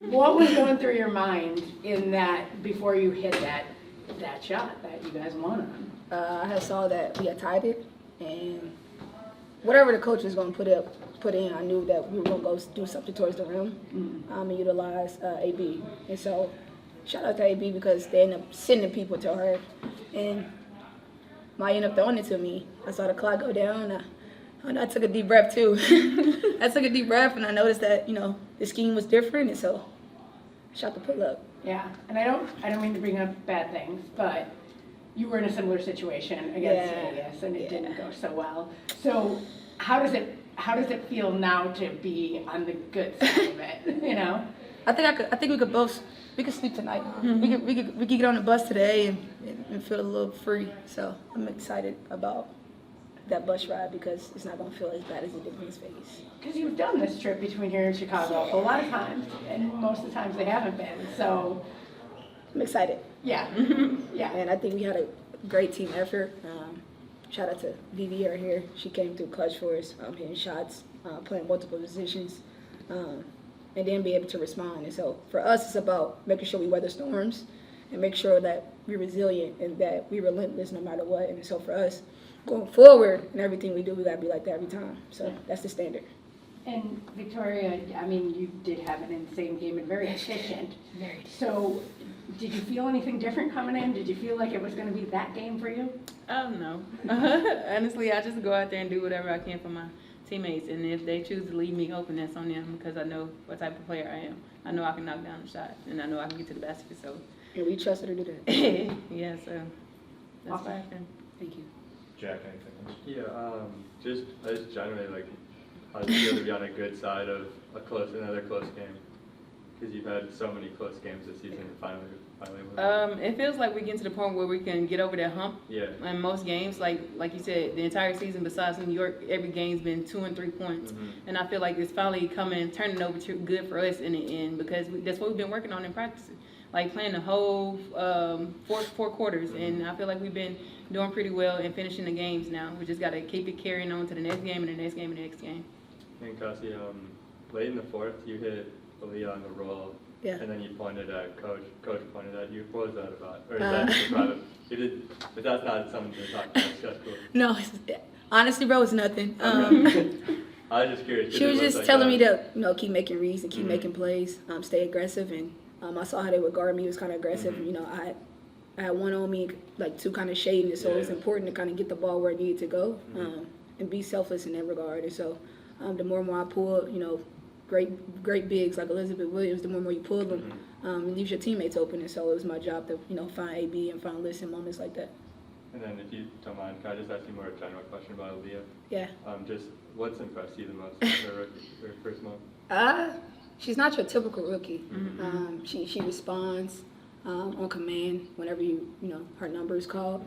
What was going through your mind in that before you hit that shot that you guys won on? I had saw that we had tied it, and whatever the coach was going to put in, I knew that we were going to go do something towards the rim and utilize AB. And so, shout out to AB because they ended up sending people to her, and Maya ended up throwing it to me. I saw the clock go down. I took a deep breath too. I took a deep breath, and I noticed that the scheme was different, and so shot the pull up. Yeah, and I don't mean to bring up bad things, but you were in a similar situation against Vegas, and it didn't go so well. So how does it feel now to be on the good side of it? I think we could sleep tonight. We could get on the bus today and feel a little free. So I'm excited about that bus ride because it's not gonna feel as bad as it did in Vegas. Because you've done this trip between here and Chicago a lot of times, and most of the times they haven't been. So I'm excited. Yeah, yeah. And I think we had a great team effort. Shout out to Vivi right here. She came through clutch for us, hitting shots, playing multiple positions, and then be able to respond. And so for us, it's about making sure we weather storms and make sure that we're resilient and that we're relentless no matter what. And so for us, going forward and everything we do, we got to be like that every time. So that's the standard. And Victoria, I mean, you did have an insane game and very efficient. Very. So did you feel anything different coming in? Did you feel like it was going to be that game for you? No. Honestly, I just go out there and do whatever I can for my teammates. And if they choose to leave me open, that's on them because I know what type of player I am. I know I can knock down a shot, and I know I can get to the basket. So. And we trust her to do that. Yeah, so that's Awesome. what happened. Thank you. Jack, anything? Yeah, just generally, like, how do you feel to be on a good side of another close game? Because you've had so many close games this season and finally won. It feels like we get to the point where we can get over that hump. Yeah. In most games, like you said, the entire season besides New York, every game's been 2 and 3 points. And I feel like it's finally turning over to good for us in the end because that's what we've been working on in practice. Like playing the whole four quarters, and I feel like we've been doing pretty well and finishing the games now. We just got to keep it carrying on to the next game and the next game and the next game. And Kelsey, late in the fourth, you hit Aaliyah on the roll, and then you pointed at Coach. Coach pointed at you. What was that about? Or is that just private? You did, but that's not something to talk about. That's cool. No, honestly, bro, it's nothing. I was just curious. She was just telling me to keep making reads and keep making plays, stay aggressive, and I saw how they would guard me. It was kind of aggressive. I had one on me, like two kind of shading it, so it was important to kind of get the ball where it needed to go and be selfless in that regard. And so the more and more I pull, great bigs like Elizabeth Williams, the more and more you pull them, it leaves your teammates open. And so it was my job to find AB and find lists in moments like that. And then if you don't mind, can I just ask you more a general question about Aaliyah? Yeah. Just what's impressed you the most in her first month? She's not your typical rookie. She responds on command whenever her number is called.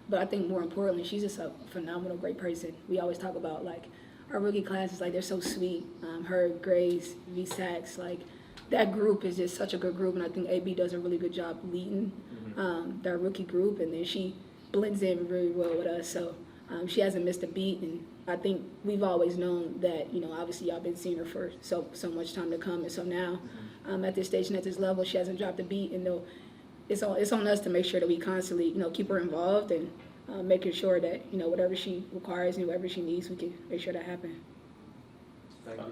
But I think more importantly, she's just a phenomenal, great person. We always talk about like our rookie class is like they're so sweet. Her, Grace, V Sachs, like that group is just such a good group, and I think AB does a really good job leading their rookie group, and then she blends in really well with us. So she hasn't missed a beat, and I think we've always known that, obviously y'all been seeing her for so much time to come. And so now at this stage and at this level, she hasn't dropped a beat. And it's on us to make sure that we constantly, keep her involved and making sure that, whatever she requires and whatever she needs, we can make sure that happens. Thank you.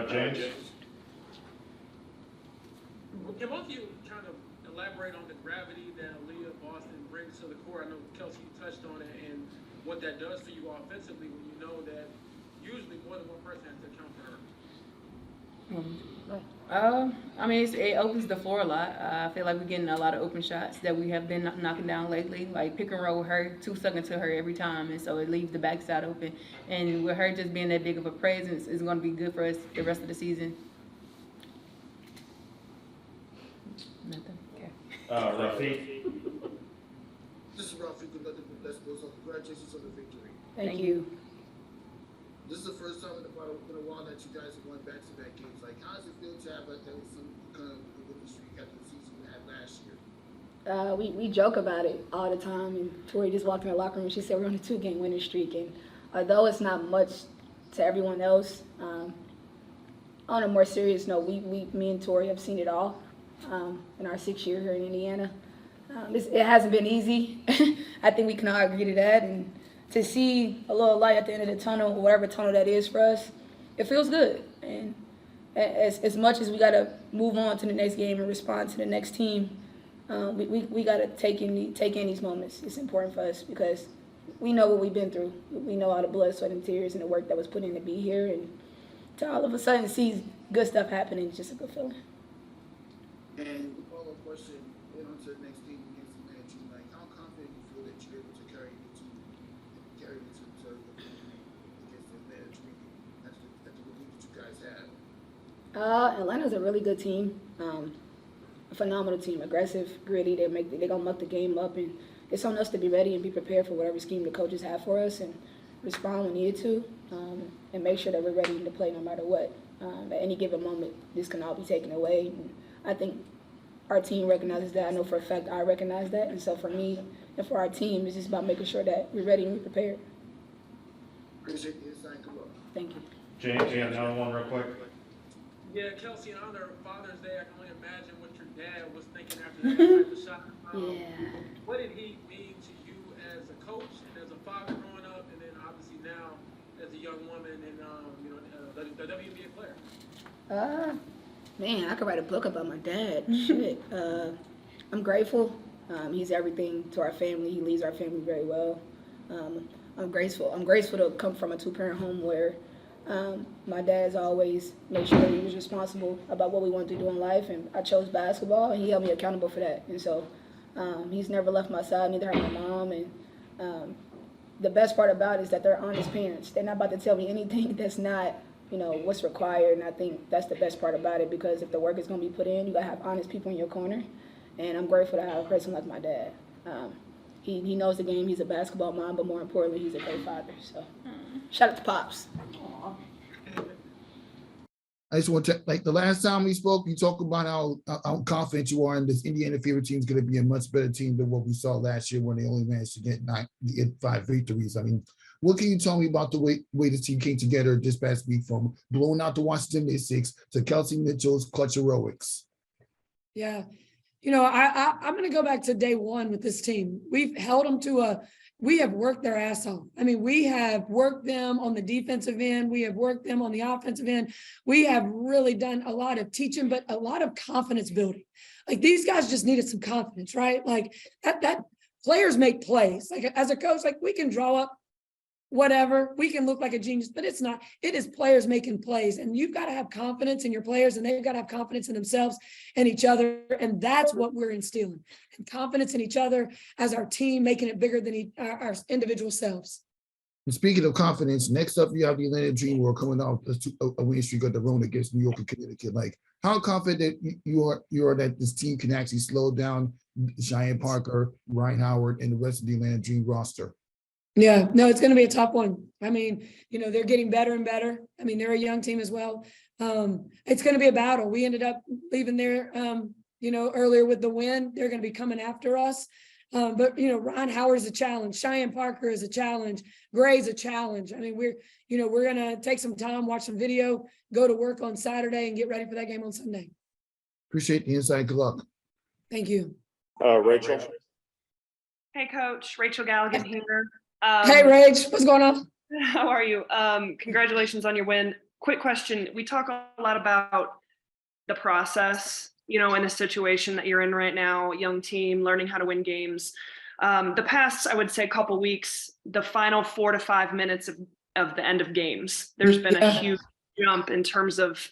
James? Can both of you kind of elaborate on the gravity that Aaliyah Boston brings to the court? I know, Kelsey, you touched on it, and what that does for you offensively when you know that usually more than one person has to account for her. I mean, it opens the floor a lot. I feel like we're getting a lot of open shots that we have been knocking down lately. Like pick and roll with her, 2 seconds to her every time, and so it leaves the backside open. And with her just being that big of a presence, is going to be good for us the rest of the season. Nothing. Okay. Rafi? This is Rafi. Let's go. So congratulations on the victory. Thank you. This is the first time in a while that you guys have won back-to-back games. Like, how does it feel to have like some kind of winning streak after the season we had last year? We joke about it all the time, and Tori just walked in the locker room and she said we're on a 2-game winning streak. And although it's not much to everyone else, on a more serious note, me and Tori have seen it all in our 6th year here in Indiana. It hasn't been easy. I think we can all agree to that. And to see a little light at the end of the tunnel, whatever tunnel that is for us, it feels good. And as much as we got to move on to the next game and respond to the next team, we got to take in these moments. It's important for us because we know what we've been through. We know all the blood, sweat, and tears and the work that was put in to be here. And to all of a sudden see good stuff happening is just a good feeling. And the follow-up question, going on to the next team against the man team, like how confident you feel that you're able to carry the team, carry the team to the victory against the man team at the lead that you guys have? Atlanta's a really good team, a phenomenal team, aggressive, gritty. They're gonna muck the game up, and it's on us to be ready and be prepared for whatever scheme the coaches have for us and respond when needed to, and make sure that we're ready to play no matter what. At any given moment, this can all be taken away. And I think our team recognizes that. I know for a fact I recognize that. And so for me and for our team, it's just about making sure that we're ready and we're prepared. Appreciate the insight. Good luck. Thank you. James, you have another one real quick? Yeah, Kelsey, in honor of Father's Day, I can only imagine what your dad was thinking after that type of shot. Yeah. What did he mean to you as a coach and as a father growing up, and then obviously now as a young woman and the WNBA player? Man, I could write a book about my dad. Shit. I'm grateful. He's everything to our family. He leads our family very well. I'm grateful. I'm grateful to come from a 2-parent home where my dad's always made sure he was responsible about what we wanted to do in life, and I chose basketball, and he held me accountable for that. And so he's never left my side, neither has my mom. And the best part about it is that they're honest parents. They're not about to tell me anything that's not, what's required. And I think that's the best part about it, because if the work is going to be put in, you got to have honest people in your corner. And I'm grateful to have a person like my dad. He knows the game. He's a basketball mom, but more importantly, he's a great father. So shout out to Pops. I just want to, like the last time we spoke, you talked about how confident you are in this Indiana Fever team is going to be a much better team than what we saw last year when they only managed to get 5 victories. I mean, what can you tell me about the way this team came together this past week, from blowing out the Washington Mystics to Kelsey Mitchell's clutch heroics? Yeah. I'm going to go back to day one with this team. We've held them we have worked their ass off. I mean, we have worked them on the defensive end. We have worked them on the offensive end. We have really done a lot of teaching, but a lot of confidence building. Like, these guys just needed some confidence, right? Like that players make plays. Like, as a coach, like, we can draw up whatever, we can look like a genius, but it's not. It is players making plays, and you've got to have confidence in your players, and they've got to have confidence in themselves and each other, and that's what we're instilling, and confidence in each other as our team, making it bigger than our individual selves. And speaking of confidence, next up you have the Atlanta Dream, who are coming out a win streak of their own against New York and Connecticut. Like, how confident you are that this team can actually slow down Cheyenne Parker, Ryan Howard, and the rest of the Atlanta Dream roster? Yeah, no, it's going to be a tough one. I mean, they're getting better and better. I mean, they're a young team as well. It's going to be a battle. We ended up leaving there, earlier with the win. They're going to be coming after us. But Ryan Howard is a challenge. Cheyenne Parker is a challenge. Gray's a challenge. I mean, we're going to take some time, watch some video, go to work on Saturday, and get ready for that game on Sunday. Appreciate the insight. Good luck. Thank you. Rachel. Hey, Coach. Rachel Galligan here. Hey, Rach, what's going on? How are you? Congratulations on your win. Quick question. We talk a lot about the process, in a situation that you're in right now, young team, learning how to win games. The past, I would say, couple weeks, the final 4 to 5 minutes of the end of games, there's been a huge jump in terms of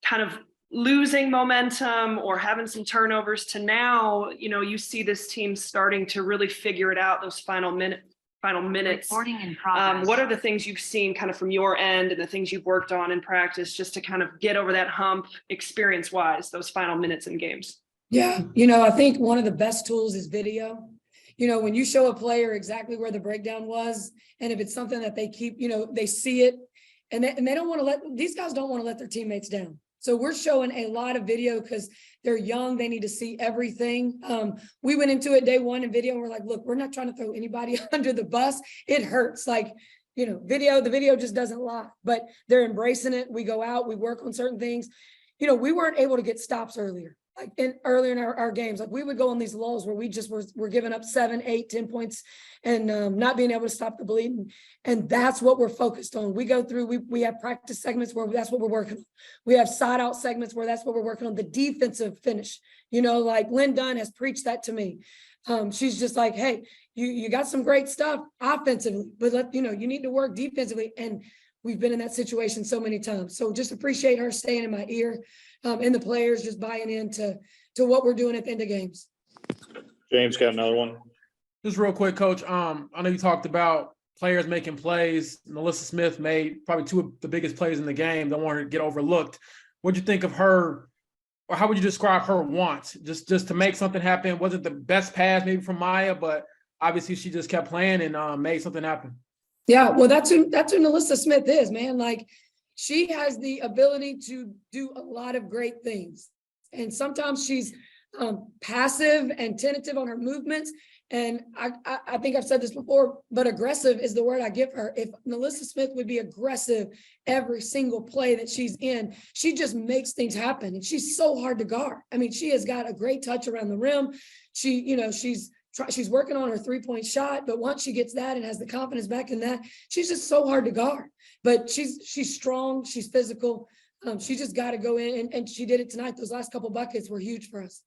kind of losing momentum or having some turnovers to now, you see this team starting to really figure it out those final minutes. Recording in progress. What are the things you've seen kind of from your end and the things you've worked on in practice just to kind of get over that hump experience-wise, those final minutes in games? Yeah, I think one of the best tools is video. When you show a player exactly where the breakdown was, and if it's something that they keep, they see it, and they don't want to these guys don't want to let their teammates down. So we're showing a lot of video because they're young. They need to see everything. We went into it day one in video and we're like, look, we're not trying to throw anybody under the bus. It hurts. Like, the video just doesn't lie, but they're embracing it. We go out, we work on certain things. We weren't able to get stops earlier. Like earlier in our games, like we would go on these lulls where we just were giving up 7, 8, 10 points and not being able to stop the bleeding. And that's what we're focused on. We go through, we have practice segments where that's what we're working on. We have side out segments where that's what we're working on, the defensive finish. Like Lynn Dunn has preached that to me. She's just like, hey, you got some great stuff offensively, but you need to work defensively. And we've been in that situation so many times. So just appreciate her staying in my ear, and the players just buying into what we're doing at the end of games. James got another one. Just real quick, Coach. I know you talked about players making plays. Melissa Smith made probably 2 of the biggest plays in the game. Don't want her to get overlooked. What'd you think of her, or how would you describe her want just to make something happen? Wasn't the best pass maybe from Maya, but obviously she just kept playing and made something happen. Yeah, well, that's who Melissa Smith is, man. Like, she has the ability to do a lot of great things. And sometimes she's passive and tentative on her movements. And I think I've said this before, but aggressive is the word I give her. If Melissa Smith would be aggressive every single play that she's in, she just makes things happen. And she's so hard to guard. I mean, she has got a great touch around the rim. She's working on her 3-point shot, but once she gets that and has the confidence back in that, she's just so hard to guard. But she's strong, she's physical. She just got to go in, and she did it tonight. Those last couple buckets were huge for us.